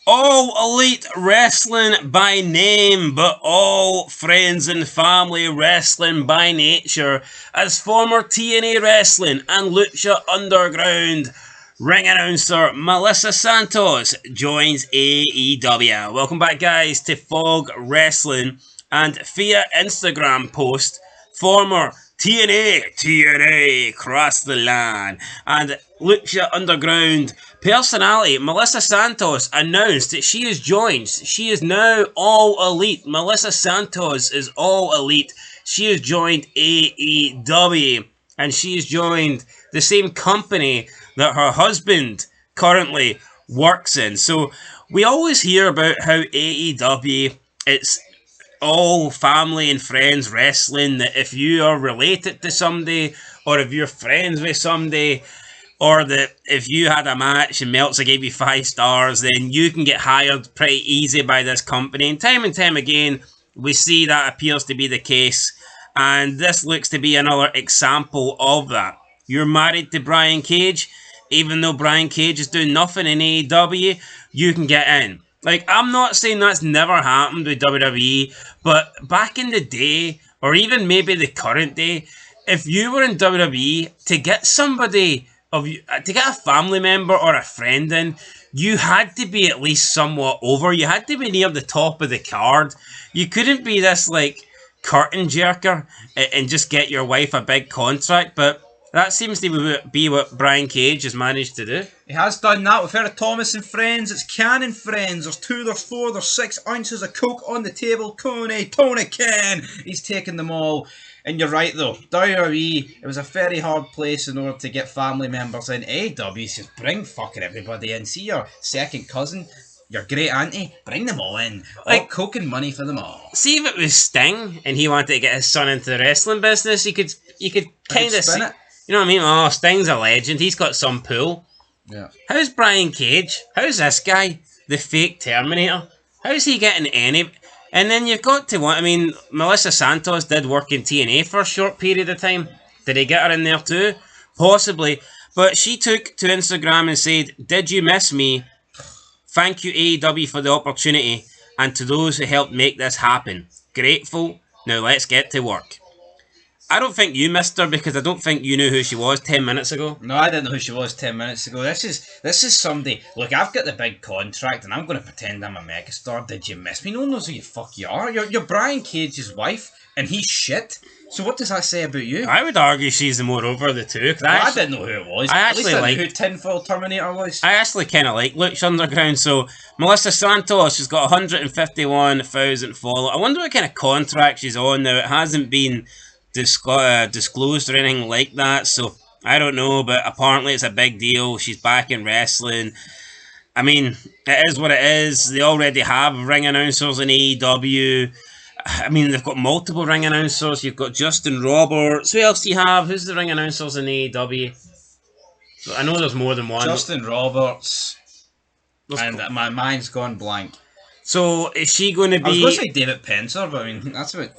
All Elite Wrestling by name, but all friends and family wrestling by nature, as former TNA Wrestling and Lucha Underground ring announcer Melissa Santos joins AEW. Welcome back, guys, to Fog Wrestling, and via Instagram post, former TNA cross the line, and Lucha Underground personality Melissa Santos announced that she has joined. She is now All Elite. Melissa Santos is All Elite. She has joined AEW, and she has joined the same company that her husband currently works in. So we always hear about how AEW, it's all family and friends wrestling, that if you are related to somebody, or if you're friends with somebody, or that if you had a match and Meltzer gave you 5 stars, then you can get hired pretty easy by this company. And time again, we see that appears to be the case. And this looks to be another example of that. You're married to Brian Cage, even though Brian Cage is doing nothing in AEW, you can get in. Like, I'm not saying that's never happened with WWE, but back in the day, or even maybe the current day, if you were in WWE, to get somebody to get a family member or a friend in, you had to be at least somewhat over. You had to be near the top of the card. You couldn't be this like curtain jerker and just get your wife a big contract. But that seems to be what Brian Cage has managed to do. He has done that. We've heard of Thomas and Friends. It's Cannon Friends. There's 2, there's 4, there's 6 ounces of coke on the table. Tony Khan. He's taken them all. And you're right though, WWE, it was a very hard place in order to get family members in. AEW says, bring fucking everybody in. See your second cousin, your great auntie, bring them all in. Like coke and money for them all. See if it was Sting and he wanted to get his son into the wrestling business, you could kind of see. You know what I mean? Oh, Sting's a legend. He's got some pull. Yeah. How's Brian Cage? How's this guy, the fake Terminator? How's he getting any? And then you've got to want. I mean, Melissa Santos did work in TNA for a short period of time. Did he get her in there too? Possibly. But she took to Instagram and said, "Did you miss me? Thank you AEW for the opportunity, and to those who helped make this happen. Grateful. Now let's get to work." I don't think you missed her because I don't think you knew who she was 10 minutes ago. No, I didn't know who she was 10 minutes ago. This is somebody. Look, I've got the big contract and I'm going to pretend I'm a megastar. Did you miss me? No one knows who you fuck you are. You're Brian Cage's wife and he's shit. So what does that say about you? I would argue she's the more over of the two. I didn't know who it was. I actually knew who Tinfoil Terminator was. I actually kind of like Lucha Underground. So Melissa Santos, she's got 151,000 followers. I wonder what kind of contract she's on now. It hasn't been disclosed or anything like that, so I don't know, but apparently it's a big deal. She's back in wrestling. I mean, it is what it is. They already have ring announcers in AEW. I mean, they've got multiple ring announcers. You've got Justin Roberts. Who else do you have? Who's the ring announcers in AEW? So I know there's more than one. Justin Roberts. And my mind's gone blank. So is she going to be... I was going to say David Pencer, but I mean, that's about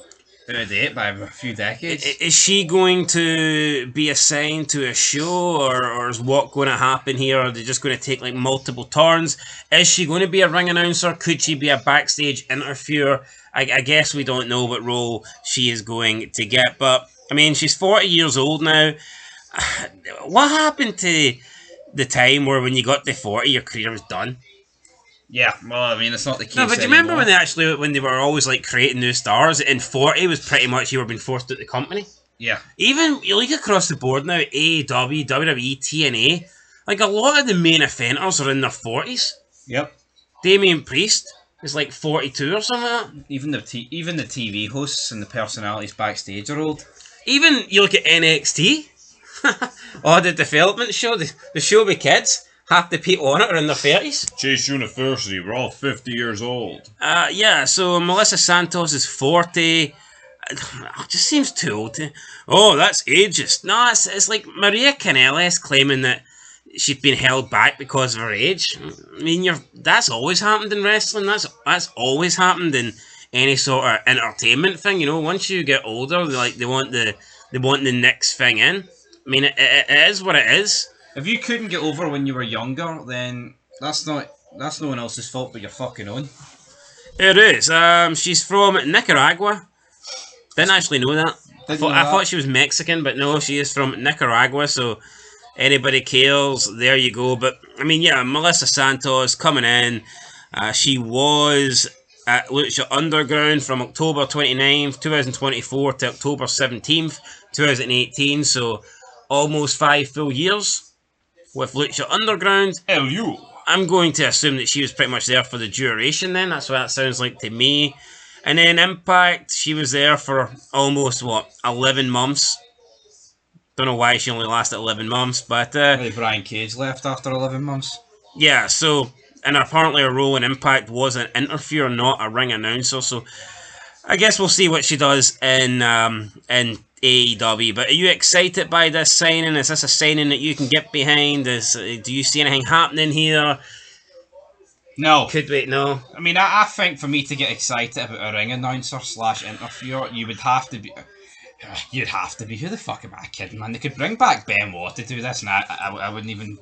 date by a few decades. Is she going to be assigned to a show, or is what going to happen here? Are they just going to take like multiple turns? Is she going to be a ring announcer? Could she be a backstage interviewer? I guess we don't know what role she is going to get. But I mean, she's 40 years old now. What happened to the time where when you got to 40, your career was done? Yeah, well, I mean, it's not the case. No, but do you remember when they were always like creating new stars? And 40 was pretty much you were being forced out the company. Yeah. Even you look across the board now, AEW, WWE, TNA, like a lot of the main eventers are in their 40s. Yep. Damian Priest is like 42 or something like that. Even the TV hosts and the personalities backstage are old. Even you look at NXT, or the development show, the show with kids. Half the people on it are in their 30s. Chase University, we're all 50 years old. Yeah, so Melissa Santos is 40. It just seems too old to... Oh, that's ageist. No, it's like Maria Kanellis claiming that she's been held back because of her age. I mean, that's always happened in wrestling. That's always happened in any sort of entertainment thing. You know, once you get older, they want the next thing in. I mean, it is what it is. If you couldn't get over when you were younger, then that's not That's no one else's fault but your fucking own. It is. She's from Nicaragua. Didn't actually know that. I thought she was Mexican, but no, she is from Nicaragua. So anybody cares, there you go. But I mean, yeah, Melissa Santos coming in. She was at Lucha Underground from October 29th, 2024 to October 17th, 2018. So almost 5 full years with Lucha Underground. LU. I'm going to assume that she was pretty much there for the duration then. That's what that sounds like to me. And then Impact, she was there for almost, 11 months. Don't know why she only lasted 11 months, but... Brian Cage left after 11 months. Yeah, so... And apparently her role in Impact was an interviewer, not a ring announcer. So I guess we'll see what she does in AEW. But are you excited by this signing? Is this a signing that you can get behind? Do you see anything happening here? No. Could we? No. I mean, I think for me to get excited about a ring announcer / interviewer, you would have to be... You'd have to be... Who the fuck am I kidding, man? They could bring back Benoit to do this, and I wouldn't even...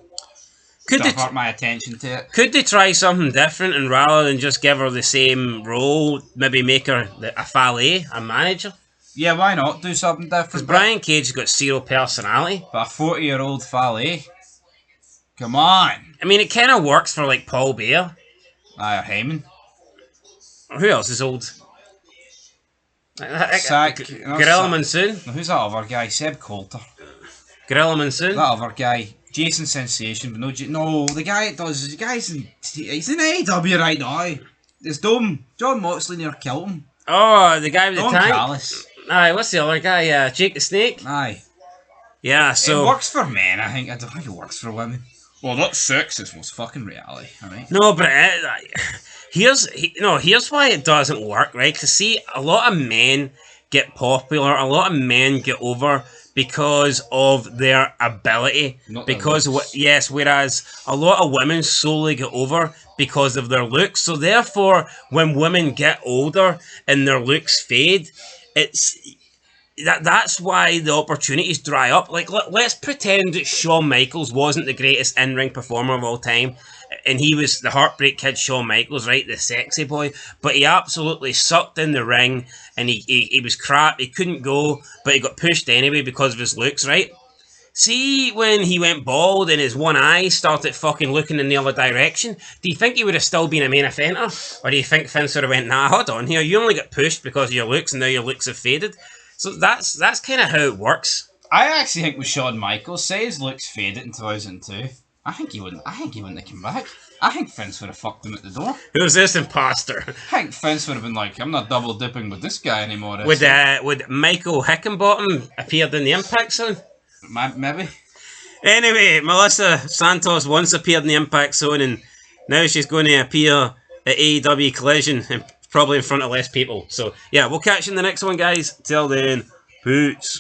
divert my attention to it. Could they try something different, and rather than just give her the same role, maybe make her a valet, a manager? Yeah, why not do something different? Because Brian Cage's got zero personality. But a 40-year-old valet? Come on! I mean, it kind of works for, like, Paul Bear. Or Heyman. Who else is old? Gorilla Monsoon. Who's that other guy? Seb Coulter. Gorilla Monsoon. That other guy. Jason Sensation, but no, the guy that does, he's in AEW right now. It's dumb. John Moxley near killed him. Oh, the guy with the tank? Callis. Aye, what's the other guy? Jake the Snake? Aye. Yeah, so... It works for men, I think. I don't think it works for women. Well, that's sex. It's what's fucking reality, alright? No, but here's why it doesn't work, right? Because see, a lot of men get popular, a lot of men get over because of their ability. Whereas a lot of women solely get over because of their looks. So therefore, when women get older and their looks fade, that's why the opportunities dry up. Like, let's pretend that Shawn Michaels wasn't the greatest in-ring performer of all time, and he was the Heartbreak Kid Shawn Michaels, right, the sexy boy, but he absolutely sucked in the ring, and he was crap, he couldn't go, but he got pushed anyway because of his looks, right? See, when he went bald and his one eye started fucking looking in the other direction, do you think he would have still been a main eventer? Or do you think Vince would have went, nah, hold on here, you only got pushed because of your looks, and now your looks have faded? So that's kind of how it works. I actually think with Shawn Michaels, say his looks faded in 2002, I think he wouldn't have come back. I think Vince would have fucked him at the door. Who's this imposter? I think Vince would have been like, I'm not double dipping with this guy anymore. Would Michael Hickenbottom appeared in the Impact Zone? Maybe. Anyway, Melissa Santos once appeared in the Impact Zone, and now she's going to appear at AEW Collision, and probably in front of less people. So yeah, we'll catch you in the next one, guys. Till then, peace.